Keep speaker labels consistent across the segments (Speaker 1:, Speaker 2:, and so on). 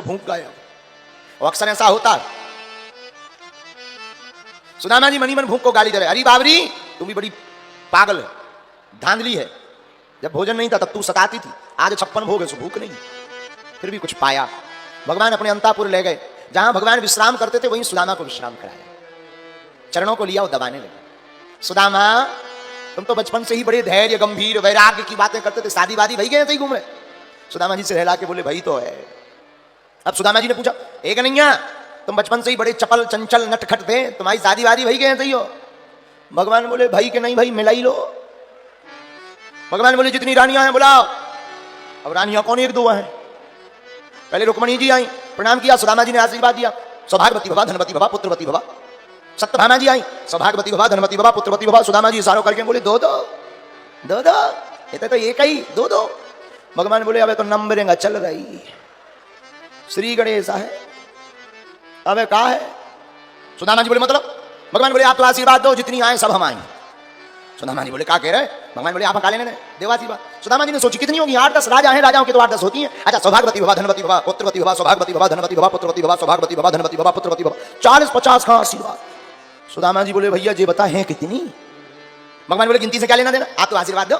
Speaker 1: भूख गया। और अक्सर ऐसा होता है। सुदामा जी मनी मन भूख को गाली दे रहे, अरे बाबरी तुम भी बड़ी पागल है, धांधली है, जब भोजन नहीं था तब तू सताती थी, आज 56 भोग है सो भूख नहीं। फिर भी कुछ पाया, भगवान अपने अंतापुर ले गए, जहां भगवान विश्राम करते थे वहीं सुदामा को विश्राम कराया, चरणों को लिया और दबाने लगे। सुदामा तुम तो बचपन से ही बड़े धैर्य गंभीर वैराग्य की बातें करते थे, शादी वादी भई गए थे घूम रहे। सुदामा जी से रहला के बोले भाई तो है। अब सुदामा जी ने पूछा एक नैया तुम बचपन से ही बड़े चपल चंचल नटखट थे, तुम्हारी शादी वादी भई गए थे हो? भगवान बोले भाई के नहीं भाई मिला ही लो। भगवान बोले जितनी रानियां हैं बुलाओ। अब रानियां कौन एक दो हैं, पहले रुक्मणी जी आई, प्रणाम किया, सुदामा जी ने आशीर्वाद दिया, सौभाग्यवती भवा धनवती भवा पुत्रवती भवा। सत्यभामा जी आई, सौभाग्यवती भवा धनवती भवा पुत्रवती भवा। सुदामा जी इशारों करके बोले दो दो दो दो, ये तो एक ही दो दो। भगवान बोले अबे तो नंबरिंग चल रही, श्री गणेश है, अबे कहा है? सुदामा जी बोले मतलब? भगवान बोले आप तो आशीर्वाद दो, जितनी आए सब हम आए। सुदामा जी बोले क्या कह रहे? भगवान बोले आप हका लेने देवाशीर्वाद। सुदामा जी ने सोची कितनी होगी, 8-10 राजा हैं, राजाओं की तो 8-10 होती हैं। अच्छा सौभाग्यवती भवा धनवती भवा पुत्रवती भवा, सौभाग्यवती भवा धनवती भवा पुत्रवती भवा, सौभाग्यवती भवा धनवती भवा पुत्रवती भवा, 40-50 का आशीर्वाद। सुदामा जी बोले भैया जी बता है कितनी? भगवान बोले गिनती से क्या लेना देना, आप तो आशीर्वाद दो।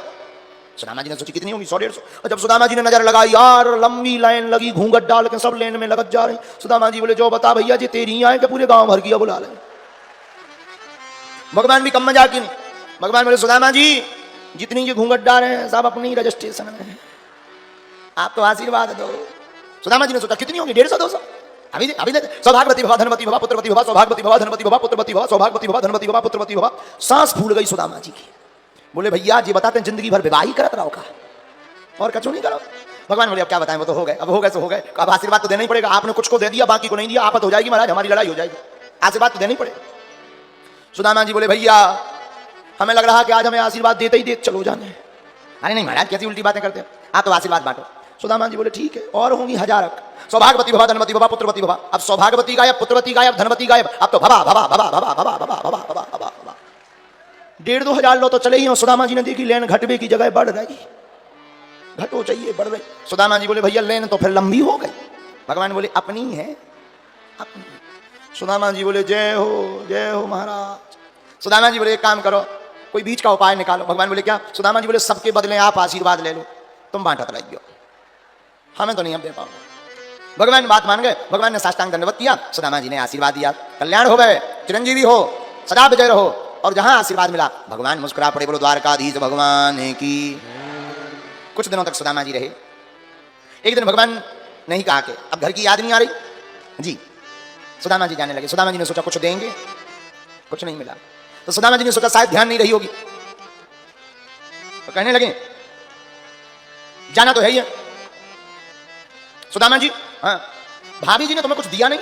Speaker 1: सुदामा जी ने सोची कितनी होगी, 100-150। और जब सुदामा जी ने नजर लगाई, यार लंबी लाइन लगी, घूंघट डाल के सब लेन में लगत जा रहे। सुदामा जी बोले जो बता भैया जी तेरी आए कि पूरे गांव भर किया बुला ले। भगवान भी कम मजाक की नहीं। भगवान बोले सुदामा जी जितनी ये घूंघट डाल हैं सब अपनी रजिस्ट्रेशन में है, आप तो आशीर्वाद दो। सुदामा जी ने सोचा कितनी होगी, 150-200। अभी अभी सौभाग्यवती भवा धनवती भवा पुत्रवती भवा, सौभाग्यवती भवा धनवती भवा पुत्रवती भवा, सौभाग्यवती भवा धनवती भवा पुत्रवती भवा। सांस फूल गई सुदामा जी की। बोले भैया जी बताते हैं जिंदगी भर विवाह ही करत रहो का और कचो नहीं करो। भगवान बोले अब क्या बताएं, वो तो हो गए, अब हो गए तो हो गए, अब आशीर्वाद तो देना ही पड़ेगा। आपने कुछ को दे दिया बाकी को नहीं दिया, आफत हो जाएगी महाराज, हमारी लड़ाई हो जाएगी, आशीर्वाद तो देना ही पड़ेगा। सुदामा जी बोले भैया हमें लग रहा है कि आज हमें आशीर्वाद देते ही देते चलो जाने। अरे नहीं महाराज कैसी उल्टी बातें करते हैं, आप तो आशीर्वाद बांटो। सुदामा जी बोले ठीक है, और होंगी 1000। सौभाग्यवती भवा धनवती भवा पुत्रवती भवा। अब सौभाग्यवती गायब, पुत्रवती गायब, धनवती गायब, अब तो भवा भवा भवा भवा भवा भवा भवा भवा भवा। 1,500-2 हजार लो तो चले ही हो। सुदामा जी ने देखी लेन घटवे की जगह बढ़ रही, घटो चाहिए बढ़ रही। सुदामा जी बोले भैया लेन तो फिर लंबी हो गई। भगवान बोले अपनी है अपनी। सुदामा जी बोले जय हो महाराज। सुदामा जी बोले एक काम करो, कोई बीच का उपाय निकालो। भगवान बोले क्या? सुदामा जी बोले सबके बदले आप आशीर्वाद ले लो, तुम बांटत रहियो, हमें तो नहीं हम दे पाओगे। भगवान बात मान गए। भगवान ने साष्टांग दंडवत किया, सुदामा जी ने आशीर्वाद दिया, कल्याण हो गए, चिरंजीवी हो, सदा विजय रहो। और जहां आशीर्वाद मिला भगवान मुस्कुरा पड़े, बोलो द्वारकाधीश भगवान की। कुछ दिनों तक सुदामा जी रहे। एक दिन भगवान नहीं कहा कि अब घर की याद नहीं आ रही जी, सुदामा जी जाने लगे। सुदामा जी ने सोचा कुछ देंगे, कुछ नहीं मिला, तो सुदामा जी ने सोचा शायद ध्यान नहीं रही होगी, तो कहने लगे जाना तो है ही है। सुदामा जी हाँ भाभी जी ने तुम्हें कुछ दिया नहीं?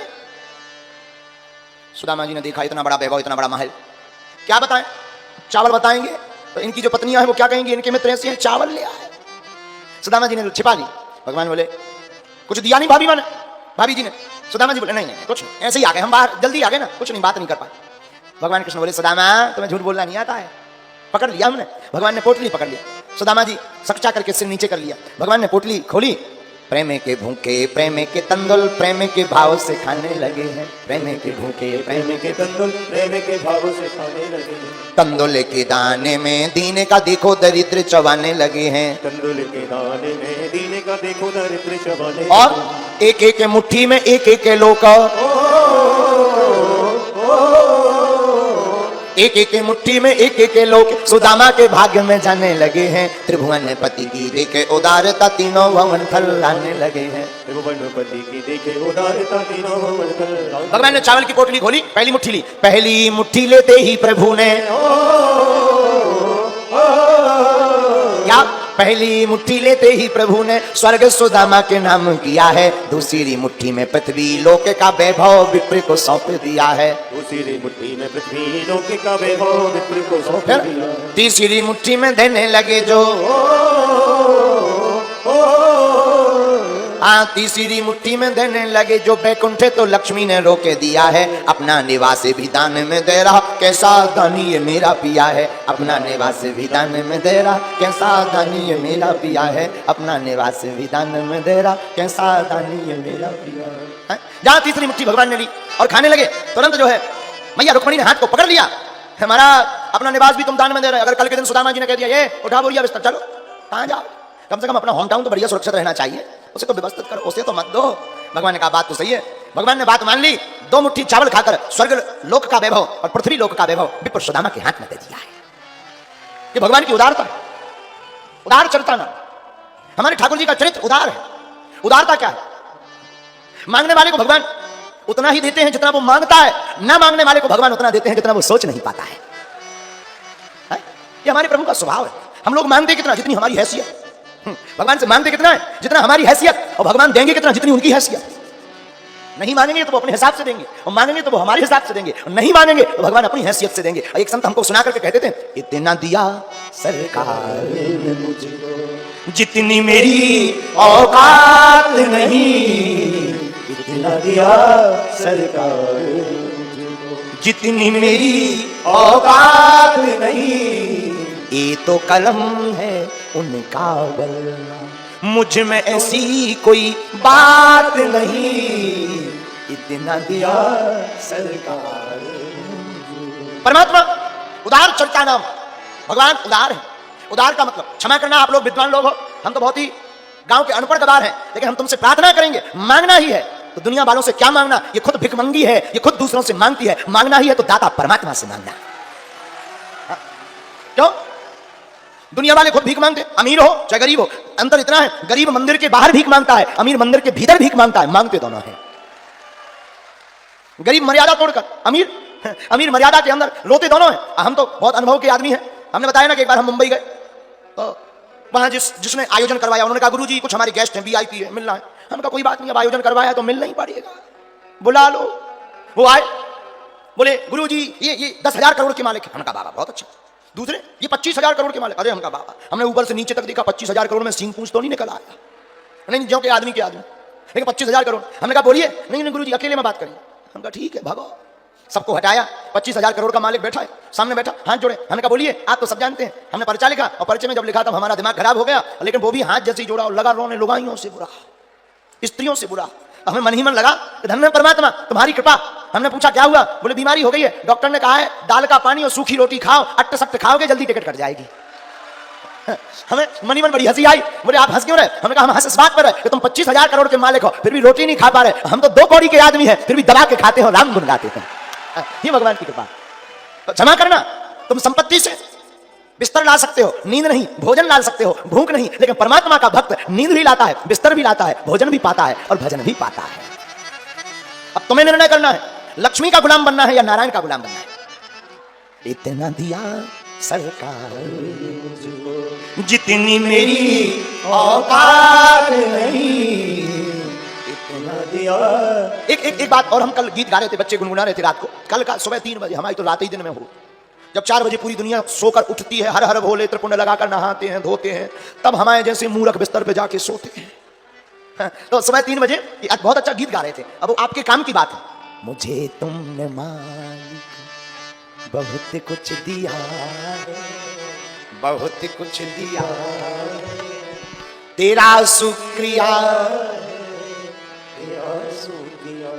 Speaker 1: सुदामा जी ने देखा इतना बड़ा वैभव, इतना बड़ा महल, क्या बताएं? चावल बताएंगे तो इनकी जो पत्नियां हैं वो क्या कहेंगी, इनके मित्र ऐसे हैं, चावल ले आए। सुदामा जी ने छिपा ली। भगवान बोले कुछ दिया नहीं भाभी जी ने? सुदामा जी बोले नहीं नहीं कुछ नहीं, ऐसे ही आ गए हम, बाहर जल्दी आ गए ना, कुछ नहीं, बात नहीं कर पाए। भगवान कृष्ण बोले सुदामा तुम्हें झूठ बोलना नहीं आता है, पकड़ लिया हमने। भगवान ने पोटली पकड़ लिया, सुदामा जी सकचा करके सिर नीचे कर लिया। भगवान ने पोटली खोली, प्रेम के भूखे प्रेम के तंदुल प्रेम के भाव से खाने लगे हैं, प्रेम के भूखे प्रेम के तंदुल प्रेम के भाव से खाने लगे हैं। तंदुल के दाने में दीने का देखो दरिद्र चबाने लगे हैं,
Speaker 2: तंदुल के दाने में दीने का देखो दरिद्र चबाने।
Speaker 1: और एक एक मुट्ठी में एक एक लोक, एक एक मुट्ठी में एक एक लोग सुदामा के भाग्य में जाने लगे हैं। त्रिभुवन पति की देखे उदारता तीनों भवन फल लाने लगे हैं,
Speaker 2: त्रिभुवन पति की देखे उदारता तीनों भवन फल।
Speaker 1: भगवान ने चावल की पोटली खोली, पहली मुट्ठी ली, पहली मुट्ठी लेते ही प्रभु ने क्या? पहली मुट्ठी लेते ही प्रभु ने स्वर्ग सुदामा के नाम किया है। दूसरी मुट्ठी में पृथ्वी लोक का वैभव विप्र को सौंप दिया है।
Speaker 2: दूसरी मुट्ठी में पृथ्वी लोक का वैभव विप्र को सौंप दिया।
Speaker 1: तीसरी मुट्ठी में देने लगे जो हाँ तीसरी मुट्ठी में देने लगे जो बैकुंठे तो लक्ष्मी ने रोके दिया है, अपना निवास भी दान में दे रहा, कैसा दानी ये मेरा पिया है, अपना निवास भी दान में दे रहा, कैसा दानी ये मेरा पिया है, अपना निवास भी दान में दे रहा, कैसा दानी ये मेरा पिया है। जहाँ तीसरी मुट्ठी भगवान ने ली और खाने लगे, तुरंत जो है मैया रुक्मणी ने हाथ को पकड़ लिया, हमारा अपना निवास भी तुम दान में दे रहे हो। अगर कल के दिन सुदामा जी ने कह दिया ये उठा बोरिया बिस्तर चलो, कहाँ जाओ, कम से कम अपना होम टाउन तो बढ़िया सुरक्षित रहना चाहिए, उसे तो व्यवस्थित करो, उसे तो मत दो। भगवान ने कहा बात तो सही है, भगवान ने बात मान ली, 2 मुट्ठी चावल खाकर स्वर्ग लोक का वैभव और पृथ्वी लोक का वैभव विप्र सुदामा के हाथ में दे दिया है। ये भगवान की उदारता, उदार चरिता ना, हमारे ठाकुर जी का चरित्र उदार है। उदारता क्या है? मांगने वाले को भगवान उतना ही देते हैं जितना वो मांगता है, ना मांगने वाले को भगवान उतना देते हैं जितना वो सोच नहीं पाता है। ये हमारे प्रभु का स्वभाव है। हम लोग मांगते कितना, जितनी हमारी हैसियत। भगवान से मांगते कितना है, जितना हमारी हैसियत, और भगवान देंगे कितना, जितनी उनकी हैसियत। नहीं मांगेंगे तो वो अपने हिसाब से देंगे, और मांगेंगे तो वो हमारे हिसाब से देंगे, और नहीं मांगेंगे तो भगवान अपनी हैसियत से देंगे। एक संत हमको सुना करके कहते थे, इतना दिया सरकार ने मुझको जितनी मेरी औकात नहीं, इतना दिया सरकार जितनी मेरी औकात नहीं, ये तो कलम है उनका वरना मुझ में ऐसी कोई बात नहीं, इतना दिया सरकार। परमात्मा उदार चरिता नाम, भगवान उदार है। उदार का मतलब, क्षमा करना आप लोग विद्वान लोग हो, हम तो बहुत ही गांव के अनपढ़ गवार हैं, लेकिन हम तुमसे प्रार्थना करेंगे, मांगना ही है तो दुनिया वालों से क्या मांगना, ये खुद भिखमंगी है, ये खुद दूसरों से मांगती है, मांगना ही है तो दाता परमात्मा से मांगना। क्यों? दुनिया वाले खुद भीख मांगते, अमीर हो चाहे गरीब हो, अंतर इतना है, गरीब मंदिर के बाहर भीख मांगता है, अमीर मंदिर के भीतर भीख मांगता है, मांगते दोनों हैं। गरीब मर्यादा तोड़कर, अमीर मर्यादा के अंदर, रोते दोनों हैं। हम तो बहुत अनुभव के आदमी हैं, हमने बताया ना कि एक बार हम मुंबई गए तो वहां जिसने आयोजन करवाया उन्होंने कहा गुरुजी कुछ हमारे गेस्ट हैं, वीआईपी है, मिलना है। हमने कहा कोई बात नहीं, अब आयोजन करवाया तो मिलना ही पड़ेगा, बुला लो। वो आए, बोले गुरुजी ये 10,000 करोड़ के मालिक है। हमने कहा बाबा बहुत अच्छा। दूसरे ये 25,000 करोड़ के मालिक। अरे हमका बाबा, हमने ऊपर से नीचे तक देखा, 25,000 करोड़ में सींग पूंछ तो नहीं निकल आया, नहीं जो के आदमी के आदमी, लेकिन 25,000 करोड़। हमने कहा बोलिए, नहीं गुरुजी अकेले में बात करिए। हम कहा ठीक है भागो, सबको हटाया, 25,000 करोड़ का मालिक बैठा है, सामने बैठा, हाथ जोड़े। हमने कहा बोलिए, आप तो सब जानते हैं। हमने पर्चा लिखा और पर्चे में जब लिखा तब हमारा दिमाग खराब हो गया, लेकिन वो भी हाथ जैसे जोड़ा और लगा रोने, लुगाइयों से बुरा, स्त्रियों से बुरा। हमें मन ही मन लगा धन्य परमात्मा तुम्हारी कृपा। हमने पूछा क्या हुआ, बोले बीमारी हो गई है, डॉक्टर ने कहा है दाल का पानी और सूखी रोटी खाओ, अट्ट सट्ट खाओगे जल्दी टिकट कट जाएगी। हमें मन ही मन बड़ी हंसी आई। बोले आप हंस क्यों रहे? हमने कहा हम हंस इस बात पर है कि तुम 25,000 करोड़ के मालिक हो, फिर भी रोटी नहीं खा पा रहे, हम तो 2 कौड़ी के आदमी हैं, फिर भी दबा के खाते हो, राम गुन गाते हैं। ये भगवान की कृपा। तो क्षमा करना, तुम संपत्ति से बिस्तर ला सकते हो, नींद नहीं, भोजन ला सकते हो, भूख नहीं, लेकिन परमात्मा का भक्त नींद भी लाता है, बिस्तर भी लाता है, भोजन भी पाता है और भजन भी पाता है। अब तुम्हें निर्णय करना है, लक्ष्मी का गुलाम बनना है या नारायण का गुलाम बनना है। इतना दिया सरकार जितनी मेरी औकात नहीं, इतना दिया। एक बात और, हम कल गीत गा रहे थे, बच्चे गुनगुना रहे थे रात को, कल का सुबह 3 बजे, हमारी तो रात ही दिन में हो, जब 4 बजे पूरी दुनिया सोकर उठती है, हर हर भोले त्रिपुंड लगाकर नहाते हैं, धोते हैं, तब हमारे जैसे मूर्ख बिस्तर पे जाके सोते हैं। तो सुबह 3 बजे बहुत अच्छा गीत गा रहे थे। अब वो आपके काम की बात है। मुझे तुमने मालिक बहुत कुछ दिया है, बहुत कुछ दिया, तेरा शुक्रिया, तेरा शुक्रिया।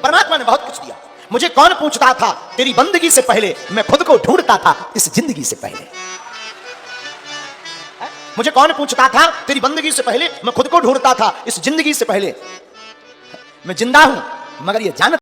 Speaker 1: परमात्मा ने बहुत कुछ दिया। मुझे कौन पूछता था तेरी बंदगी से पहले, मैं खुद को ढूंढता था इस जिंदगी से पहले। मुझे कौन पूछता था तेरी बंदगी से पहले, मैं खुद को ढूंढता था इस जिंदगी से पहले। मैं जिंदा हूं मगर ये जानता